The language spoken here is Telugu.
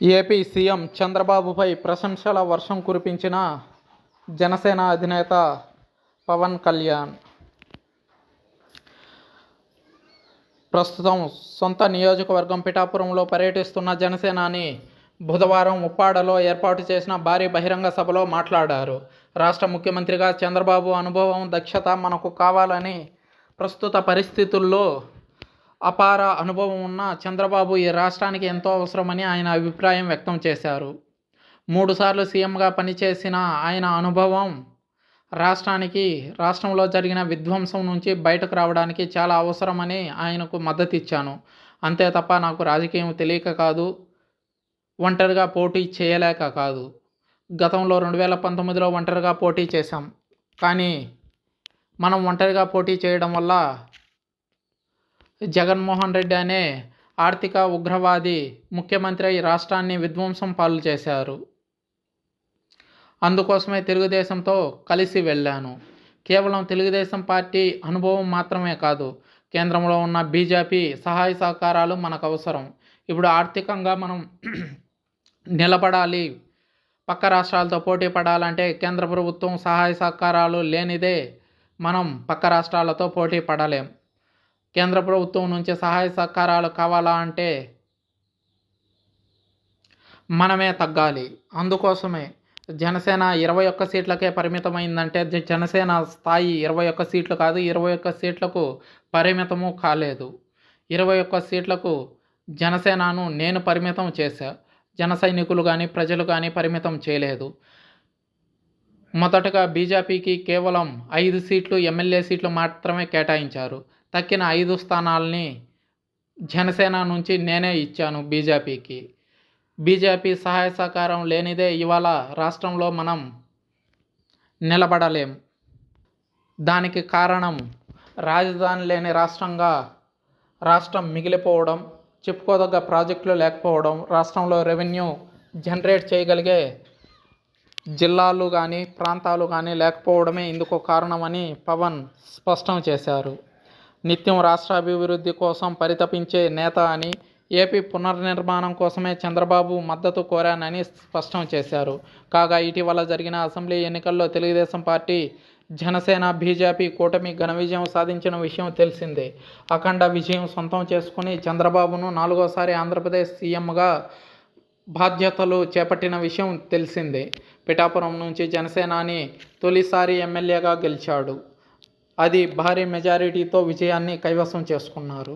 ఏపీ సీఎం చంద్రబాబుపై ప్రశంసల వర్షం కురిపించిన జనసేన అధినేత పవన్ కళ్యాణ్. ప్రస్తుతం సొంత నియోజకవర్గం పిఠాపురంలో పర్యటిస్తున్న జనసేనాని బుధవారం ఉప్పాడలో ఏర్పాటు చేసిన భారీ బహిరంగ సభలో మాట్లాడారు. రాష్ట్ర ముఖ్యమంత్రిగా చంద్రబాబు అనుభవం, దక్షత మనకు కావాలని, ప్రస్తుత పరిస్థితుల్లో అపార అనుభవం ఉన్న చంద్రబాబు ఈ రాష్ట్రానికి ఎంతో అవసరమని ఆయన అభిప్రాయం వ్యక్తం చేశారు. 3 సార్లు సీఎంగా పనిచేసిన ఆయన అనుభవం రాష్ట్రంలో జరిగిన విధ్వంసం నుంచి బయటకు రావడానికి చాలా అవసరమని ఆయనకు మద్దతిచ్చాను. అంతే తప్ప నాకు రాజకీయం తెలియక కాదు, ఒంటరిగా పోటీ చేయలేక కాదు. గతంలో 2019లో ఒంటరిగా పోటీ చేశాం. కానీ మనం ఒంటరిగా పోటీ చేయడం వల్ల జగన్మోహన్ రెడ్డి అనే ఆర్థిక ఉగ్రవాది ముఖ్యమంత్రి అయి రాష్ట్రాన్ని విధ్వంసం పాలు చేశారు. అందుకోసమే తెలుగుదేశంతో కలిసి వెళ్ళాను. కేవలం తెలుగుదేశం పార్టీ అనుభవం మాత్రమే కాదు, కేంద్రంలో ఉన్న బీజేపీ సహాయ సహకారాలు మనకు అవసరం. ఇప్పుడు ఆర్థికంగా మనం నిలబడాలి, పక్క రాష్ట్రాలతో పోటీ పడాలంటే కేంద్ర ప్రభుత్వం సహాయ సహకారాలు లేనిదే మనం పక్క రాష్ట్రాలతో పోటీ పడలేం. కేంద్ర ప్రభుత్వం నుంచి సహాయ సహకారాలు కావాలా అంటే మనమే తగ్గాలి. అందుకోసమే జనసేన 21 సీట్లకే పరిమితమైందంటే జనసేన స్థాయి 21 సీట్లు కాదు, 21 సీట్లకు పరిమితము కాలేదు. 21 సీట్లకు జనసేనను నేను పరిమితం చేశా. జన సైనికులు కానీ ప్రజలు కానీ పరిమితం చేయలేదు. మొదటగా బీజేపీకి కేవలం 5 సీట్లు ఎమ్మెల్యే సీట్లు మాత్రమే కేటాయించారు. తక్కిన 5 స్థానాలని జనసేన నుంచి నేనే ఇచ్చాను బీజేపీకి. బీజేపీ సహాయ సహకారం లేనిదే ఇవాళ రాష్ట్రంలో మనం నిలబడలేం. దానికి కారణం రాజధాని లేని రాష్ట్రంగా రాష్ట్రం మిగిలిపోవడం, చెప్పుకోదగ్గ ప్రాజెక్టులు లేకపోవడం, రాష్ట్రంలో రెవెన్యూ జనరేట్ చేయగలిగే జిల్లాలు కానీ ప్రాంతాలు కానీ లేకపోవడమే ఇందుకు కారణమని పవన్ స్పష్టం చేశారు. నిత్యం రాష్ట్ర అభివృద్ధి కోసం పరితపించే నేత అని, ఏపీ పునర్నిర్మాణం కోసమే చంద్రబాబు మద్దతు కోరానని స్పష్టం చేశారు. కాగా ఇటీవల జరిగిన అసెంబ్లీ ఎన్నికల్లో తెలుగుదేశం పార్టీ, జనసేన, బీజేపీ కూటమి ఘన విజయం సాధించిన విషయం తెలిసిందే. అఖండ విజయం సొంతం చేసుకుని చంద్రబాబును 4వసారి ఆంధ్రప్రదేశ్ సీఎంగా బాధ్యతలు చేపట్టిన విషయం తెలిసిందే. పిఠాపురం నుంచి జనసేనాని తొలిసారి ఎమ్మెల్యేగా గెలిచాడు. అది భారీ మెజారిటీతో విజయాన్ని కైవసం చేసుకున్నారు.